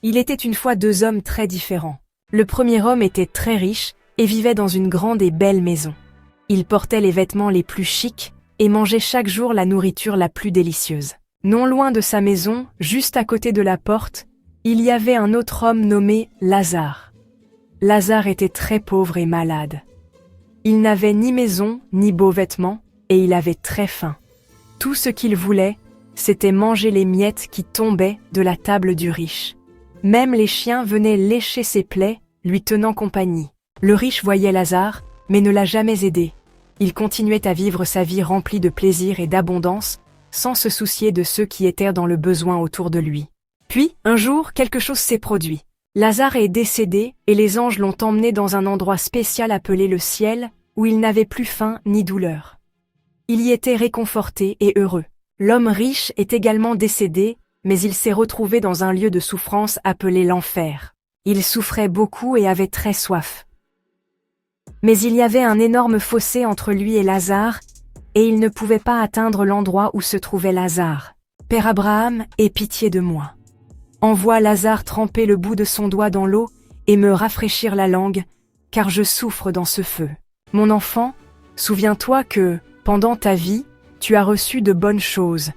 Il était une fois deux hommes très différents. Le premier homme était très riche et vivait dans une grande et belle maison. Il portait les vêtements les plus chics et mangeait chaque jour la nourriture la plus délicieuse. Non loin de sa maison, juste à côté de la porte, il y avait un autre homme nommé Lazare. Lazare était très pauvre et malade. Il n'avait ni maison, ni beaux vêtements, et il avait très faim. Tout ce qu'il voulait, c'était manger les miettes qui tombaient de la table du riche. Même les chiens venaient lécher ses plaies, lui tenant compagnie. Le riche voyait Lazare, mais ne l'a jamais aidé. Il continuait à vivre sa vie remplie de plaisir et d'abondance, sans se soucier de ceux qui étaient dans le besoin autour de lui. Puis, un jour, quelque chose s'est produit. Lazare est décédé et les anges l'ont emmené dans un endroit spécial appelé le ciel, où il n'avait plus faim ni douleur. Il y était réconforté et heureux. L'homme riche est également décédé, mais il s'est retrouvé dans un lieu de souffrance appelé l'enfer. Il souffrait beaucoup et avait très soif. Mais il y avait un énorme fossé entre lui et Lazare, et il ne pouvait pas atteindre l'endroit où se trouvait Lazare. Père Abraham, aie pitié de moi. Envoie Lazare tremper le bout de son doigt dans l'eau et me rafraîchir la langue, car je souffre dans ce feu. Mon enfant, souviens-toi que, pendant ta vie, tu as reçu de bonnes choses,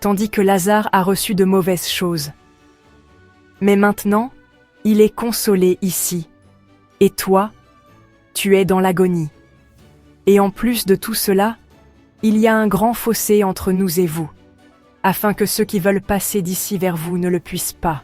tandis que Lazare a reçu de mauvaises choses. Mais maintenant, il est consolé ici. Et toi, tu es dans l'agonie. Et en plus de tout cela, il y a un grand fossé entre nous et vous, afin que ceux qui veulent passer d'ici vers vous ne le puissent pas,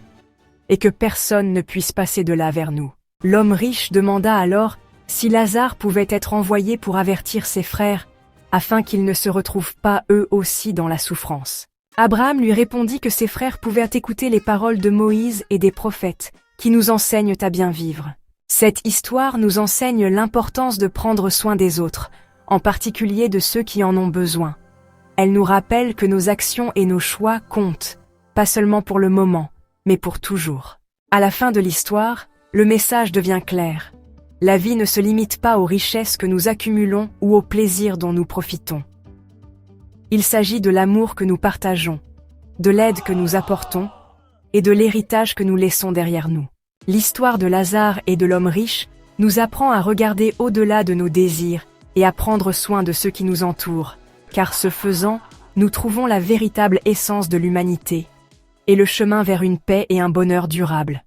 et que personne ne puisse passer de là vers nous. L'homme riche demanda alors si Lazare pouvait être envoyé pour avertir ses frères, afin qu'ils ne se retrouvent pas eux aussi dans la souffrance. Abraham lui répondit que ses frères pouvaient écouter les paroles de Moïse et des prophètes, qui nous enseignent à bien vivre. Cette histoire nous enseigne l'importance de prendre soin des autres, en particulier de ceux qui en ont besoin. Elle nous rappelle que nos actions et nos choix comptent, pas seulement pour le moment, mais pour toujours. À la fin de l'histoire, le message devient clair. La vie ne se limite pas aux richesses que nous accumulons ou aux plaisirs dont nous profitons. Il s'agit de l'amour que nous partageons, de l'aide que nous apportons et de l'héritage que nous laissons derrière nous. L'histoire de Lazare et de l'homme riche nous apprend à regarder au-delà de nos désirs et à prendre soin de ceux qui nous entourent, car ce faisant, nous trouvons la véritable essence de l'humanité et le chemin vers une paix et un bonheur durable.